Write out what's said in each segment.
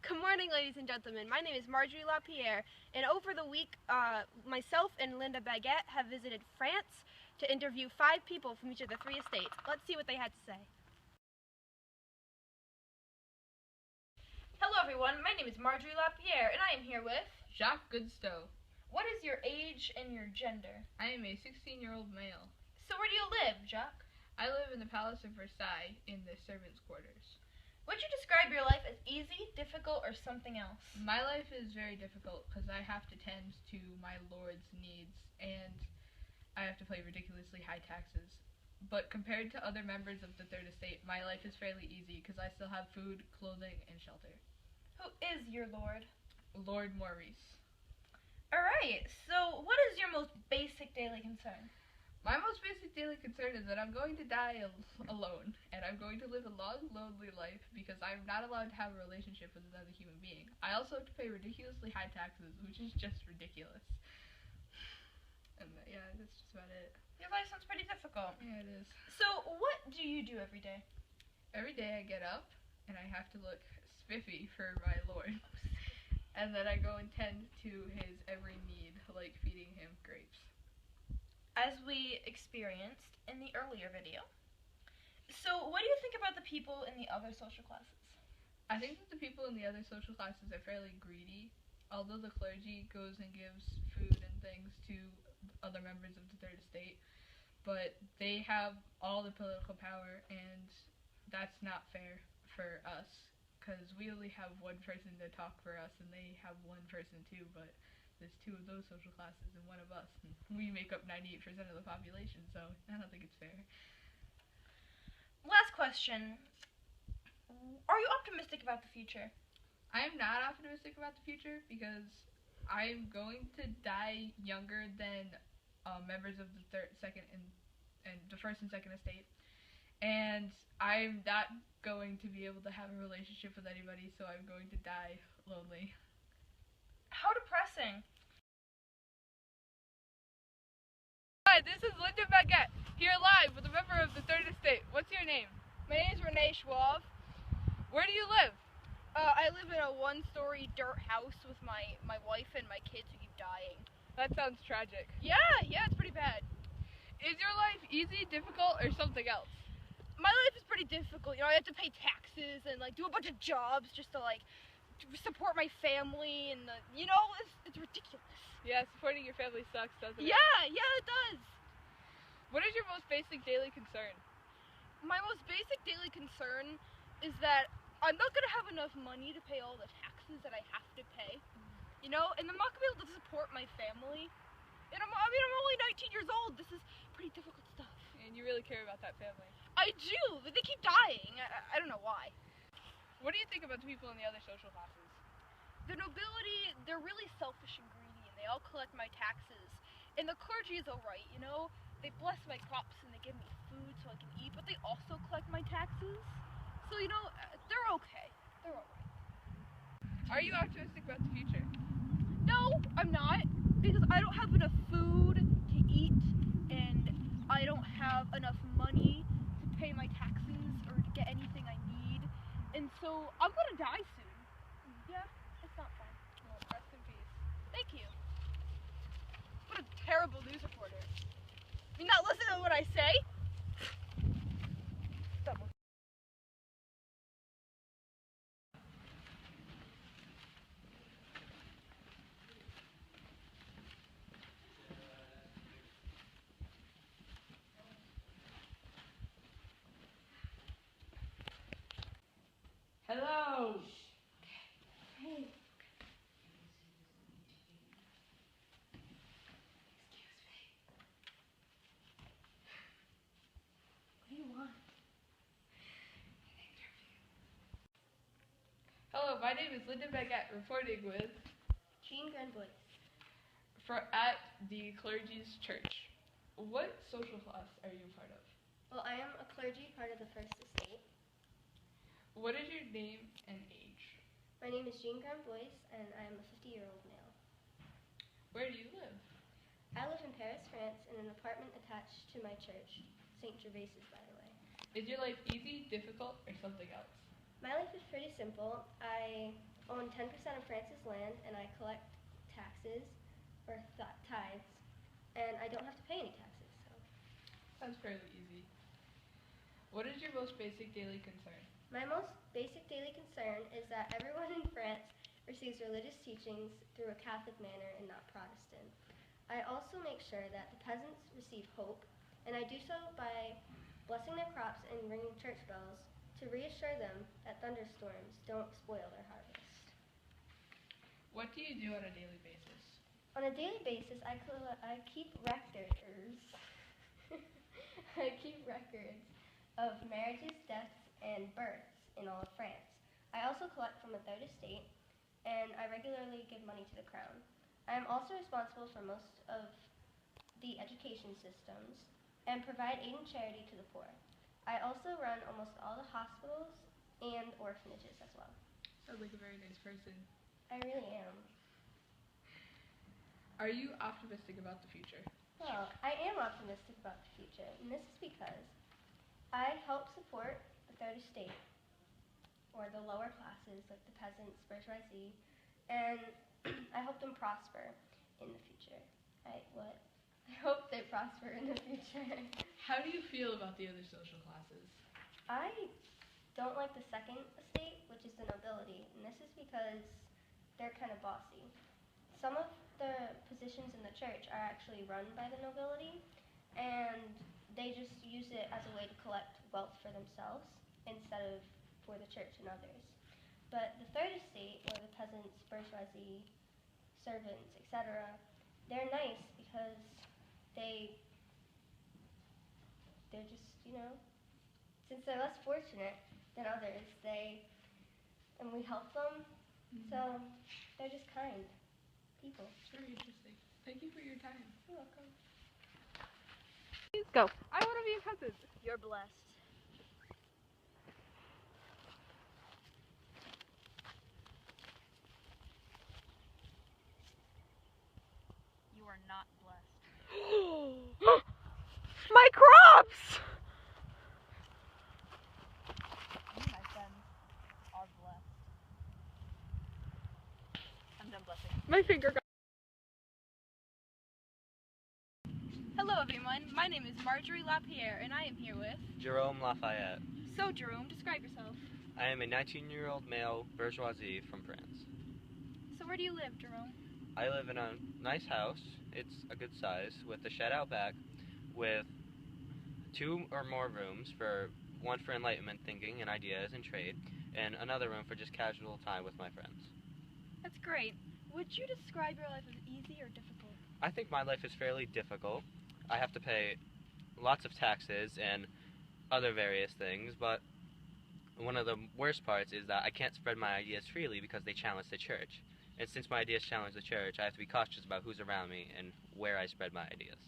Good morning, ladies and gentlemen. My name is Marjorie LaPierre, and over the week, myself and Linda Baguette have visited France to interview 5 people from each of the 3 estates. Let's see what they had to say. Hello, everyone. My name is Marjorie LaPierre, and I am here with Jacques Goodstow. What is your age and your gender? I am a 16-year-old male. So where do you live, Jacques? I live in the Palace of Versailles in the servants' quarters. Would you describe your life as easy, difficult, or something else? My life is very difficult because I have to tend to my lord's needs and I have to pay ridiculously high taxes. But compared to other members of the Third Estate, my life is fairly easy because I still have food, clothing, and shelter. Who is your lord? Lord Maurice. Alright, so what is your most basic daily concern? My most basic daily concern is that I'm going to die alone, and I'm going to live a long, lonely life because I'm not allowed to have a relationship with another human being. I also have to pay ridiculously high taxes, which is just ridiculous. And yeah, that's just about it. Your life sounds pretty difficult. Yeah, it is. So, what do you do every day? Every day I get up, and I have to look spiffy for my lord. And then I go and tend to his every need, like feeding him grapes. As we experienced in the earlier video. So, what do you think about the people in the other social classes? I think that the people in the other social classes are fairly greedy, although the clergy goes and gives food and things to other members of the Third Estate, but they have all the political power, and that's not fair for us, because we only have one person to talk for us, and they have one person too, but there's 2 of those social classes and 1 of us, and we make up 98% of the population, so I don't think it's fair. Last question. Are you optimistic about the future? I am not optimistic about the future because I'm going to die younger than members of the second and the first and second estate, and I'm not going to be able to have a relationship with anybody, so I'm going to die lonely. How depressing. Hi, this is Linda Baguette, here live with a member of the Third Estate. What's your name? My name is Renee Schwab. Where do you live? I live in a 1-story dirt house with my wife and my kids who keep dying. That sounds tragic. Yeah, it's pretty bad. Is your life easy, difficult, or something else? My life is pretty difficult. You know, I have to pay taxes and do a bunch of jobs just to support my family, and it's ridiculous. Yeah, supporting your family sucks, doesn't it? Yeah, it does. What is your most basic daily concern? My most basic daily concern is that I'm not going to have enough money to pay all the taxes that I have to pay, and I'm not going to be able to support my family. And I'm only 19 years old. This is pretty difficult stuff. And you really care about that family. I do, but they keep dying. I don't know why. What do you think about the people in the other social classes? The nobility, they're really selfish and greedy, and they all collect my taxes. And the clergy is alright, They bless my crops and they give me food so I can eat, but they also collect my taxes. So, they're okay. They're alright. Are you optimistic about the future? No, I'm not, because I don't have enough food to eat, and I don't have enough money to pay my taxes or to get anything I need, and so I'm gonna die soon. Yeah, it's not fun. Well, rest in peace. Thank you. What a terrible news reporter. You not listen to what I say? Hello! Hey. Excuse me. What do you want? Hello, my name is Linda Baguette, reporting with Jean Grandboy. at the clergy's church. What social class are you part of? Well, I am a clergy, part of the First Estate. What is your name and age? My name is Jean Grandboy, and I am a 50-year-old male. Where do you live? I live in Paris, France, in an apartment attached to my church, St. Gervais's, by the way. Is your life easy, difficult, or something else? My life is pretty simple. I own 10% of France's land, and I collect taxes, or tithes, and I don't have to pay any taxes. So. Sounds fairly easy. What is your most basic daily concern? My most basic daily concern is that everyone in France receives religious teachings through a Catholic manner and not Protestant. I also make sure that the peasants receive hope, and I do so by blessing their crops and ringing church bells to reassure them that thunderstorms don't spoil their harvest. What do you do on a daily basis? On a daily basis, I keep records. I keep records of marriages, deaths, and births in all of France. I also collect from the third estate, and I regularly give money to the crown. I am also responsible for most of the education systems and provide aid and charity to the poor. I also run almost all the hospitals and orphanages as well. Sounds like a very nice person. I really am. Are you optimistic about the future? Well, I am optimistic about the future, and this is because I help support the third estate, or the lower classes, like the peasants, bourgeoisie, and I hope them prosper in the future. I hope they prosper in the future. How do you feel about the other social classes? I don't like the second estate, which is the nobility, and this is because they're kind of bossy. Some of the positions in the church are actually run by the nobility, and they just use it as a way to collect wealth for themselves instead of for the church and others. But the third estate, or the peasants, bourgeoisie, servants, etc., they're nice because they're just, since they're less fortunate than others, and we help them, so they're just kind people. It's very interesting. Thank you for your time. You're welcome. Please go. I want to be a peasant. You're blessed. You are not blessed. My crops! You, my friends, are blessed. I'm done blessing. My finger got... Hello everyone, my name is Marjorie Lapierre and I am here with... Jerome Lafayette. So Jerome, describe yourself. I am a 19-year-old male bourgeoisie from France. So where do you live, Jerome? I live in a nice house. It's a good size, with a shed out back, with 2 or more rooms, one for enlightenment thinking and ideas and trade, and another room for just casual time with my friends. That's great. Would you describe your life as easy or difficult? I think my life is fairly difficult. I have to pay lots of taxes and other various things, but one of the worst parts is that I can't spread my ideas freely because they challenge the church. And since my ideas challenge the church, I have to be cautious about who's around me and where I spread my ideas.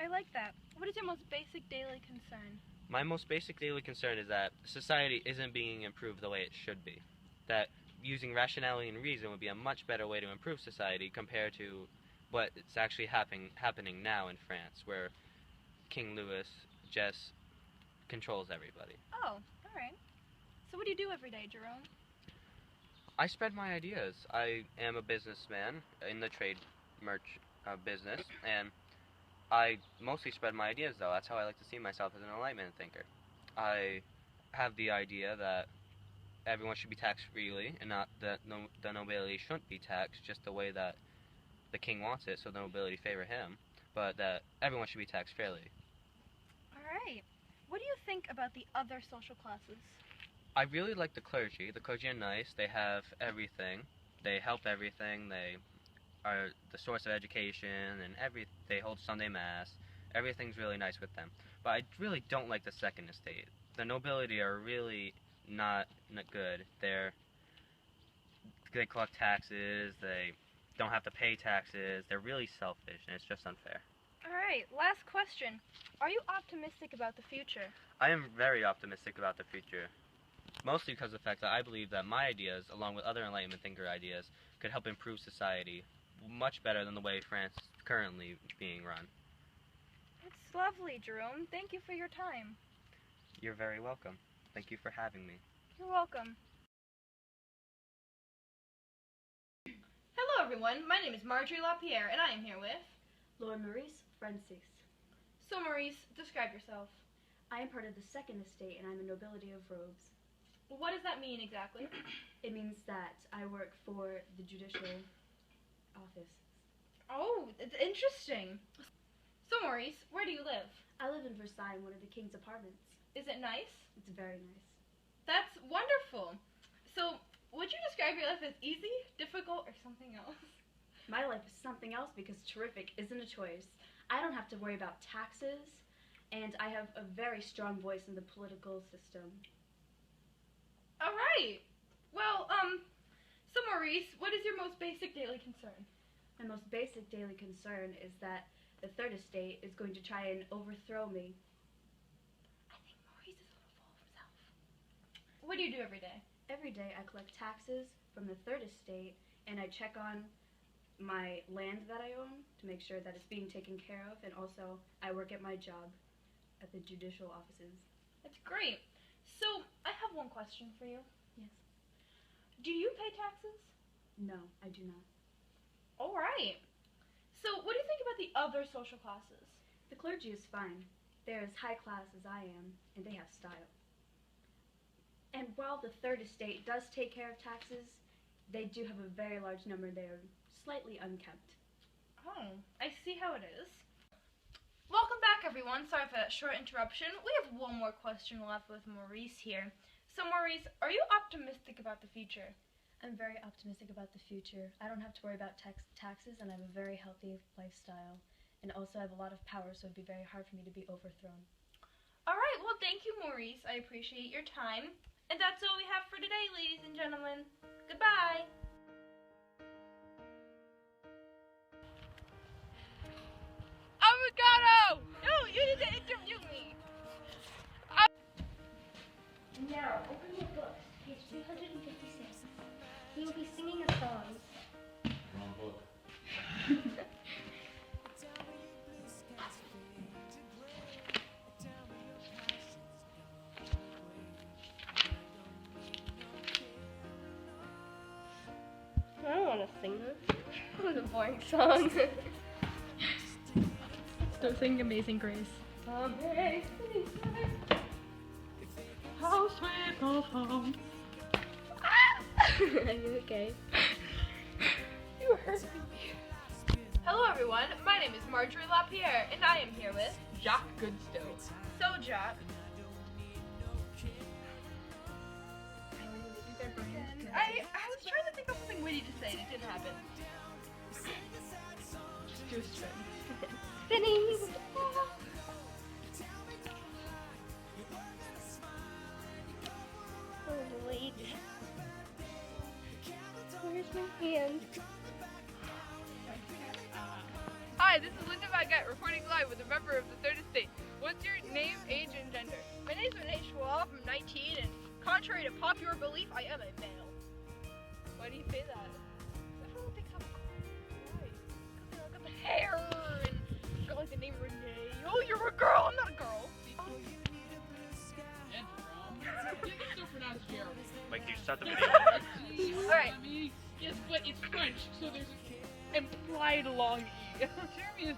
I like that. What is your most basic daily concern? My most basic daily concern is that society isn't being improved the way it should be. That using rationality and reason would be a much better way to improve society compared to what is actually happening now in France, where King Louis just controls everybody. Oh, alright. So what do you do every day, Jerome? I spread my ideas. I am a businessman in the trade business, and I mostly spread my ideas, though. That's how I like to see myself, as an enlightenment thinker. I have the idea that everyone should be taxed freely, and not that the nobility shouldn't be taxed just the way that the king wants it, so the nobility favor him, but that everyone should be taxed fairly. Alright. What do you think about the other social classes? I really like the clergy. The clergy are nice. They have everything. They help everything. They are the source of education, and they hold Sunday Mass. Everything's really nice with them. But I really don't like the second estate. The nobility are really not good. They collect taxes. They don't have to pay taxes. They're really selfish, and it's just unfair. Alright, last question. Are you optimistic about the future? I am very optimistic about the future. Mostly because of the fact that I believe that my ideas, along with other Enlightenment thinker ideas, could help improve society much better than the way France is currently being run. It's lovely, Jerome. Thank you for your time. You're very welcome. Thank you for having me. You're welcome. everyone, my name is Marjorie LaPierre, and I am here with... Lord Maurice Francis. So Maurice, describe yourself. I am part of the second estate and I'm a nobility of robes. What does that mean exactly? It means that I work for the judicial office. Oh, it's interesting. So Maurice, where do you live? I live in Versailles in one of the king's apartments. Is it nice? It's very nice. That's wonderful. So, would you describe your life as easy, difficult, or something else? My life is something else because terrific isn't a choice. I don't have to worry about taxes, and I have a very strong voice in the political system. All right. Well, so Maurice, what is your most basic daily concern? My most basic daily concern is that the third estate is going to try and overthrow me. I think Maurice is a little full of himself. What do you do every day? Every day I collect taxes from the third estate and I check on my land that I own to make sure that it's being taken care of, and also I work at my job at the judicial offices. That's great. So, I have one question for you. Yes. Do you pay taxes? No, I do not. All right. So, what do you think about the other social classes? The clergy is fine. They're as high class as I am, and they have style. And while the third estate does take care of taxes, they do have a very large number there, slightly unkempt. Oh, I see how it is. Welcome back, everyone. Sorry for that short interruption. We have one more question left with Maurice here. So, Maurice, are you optimistic about the future? I'm very optimistic about the future. I don't have to worry about taxes, and I have a very healthy lifestyle. And also I have a lot of power, so it would be very hard for me to be overthrown. All right, well, thank you, Maurice. I appreciate your time. And that's all we have for today, ladies and gentlemen. Goodbye. Avocado! No, you need to interview me. Now, open your books, page 356. He will be singing a song. Wrong book. I don't want to sing this. It was a boring song. Start singing Amazing Grace. Amazing. How sweet goes home. Are you okay? You hurt me. Hello, everyone. My name is Marjorie LaPierre, and I am here with Jacques Goodstow. So, Jacques. I was trying to think of something witty to say, and it didn't happen. Just do a spin. Spinning. Oh, wait. Where's my hand? Hi, this is Linda Baguette reporting live with a member of the Third Estate. What's your name, age, and gender? My name is Renee Schwab. I'm 19, and contrary to popular belief, I am a male. Why do you say that? Everyone thinks I'm cool. Why? Because I got the hair and got like the name Renee. Oh, you're a girl. I'm not a girl. Like, you start the video. All right. Yes, but it's French, so there's an implied long E. Jeremy is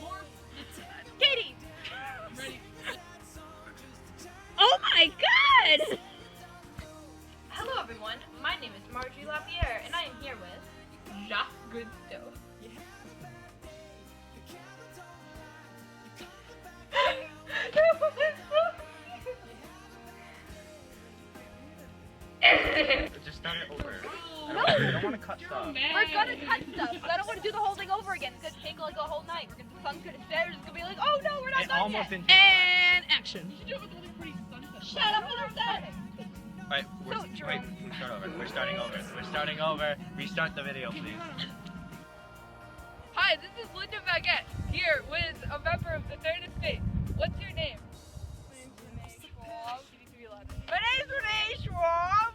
more. Katie. Ready? Oh my God! Hello, everyone. My name is Marjorie LaPierre, and I am here with Jacques Goodstow. Just start it over. No. I don't want to cut stuff. We're gonna cut stuff. I don't want to do the whole thing over again. It's gonna take like a whole night. The sun's gonna set. It's gonna be like, oh no, we're not done Almost yet. And action. You should do it with really pretty sunset. Shut up with our set. Alright, So, wait, Jerome. we start over. We're starting over. We're starting over. Restart the video, please. Hi, this is Linda Baguette here with a member of the Third Estate. What's your name? My name's Renee Schwab. You need to be louder. My name's Renee Schwab.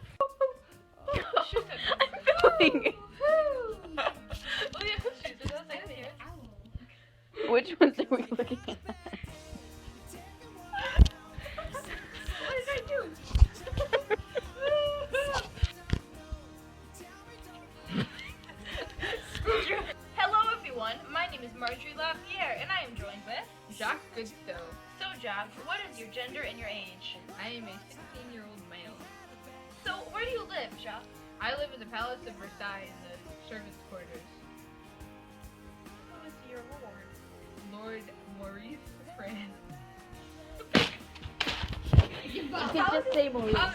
I'm filming. Which ones are we looking at? What did I do? am a 16-year-old male. So, where do you live, Jacques? I live in the Palace of Versailles in the servants' quarters. Who is your lord? Lord Maurice France. You can just say Maurice. How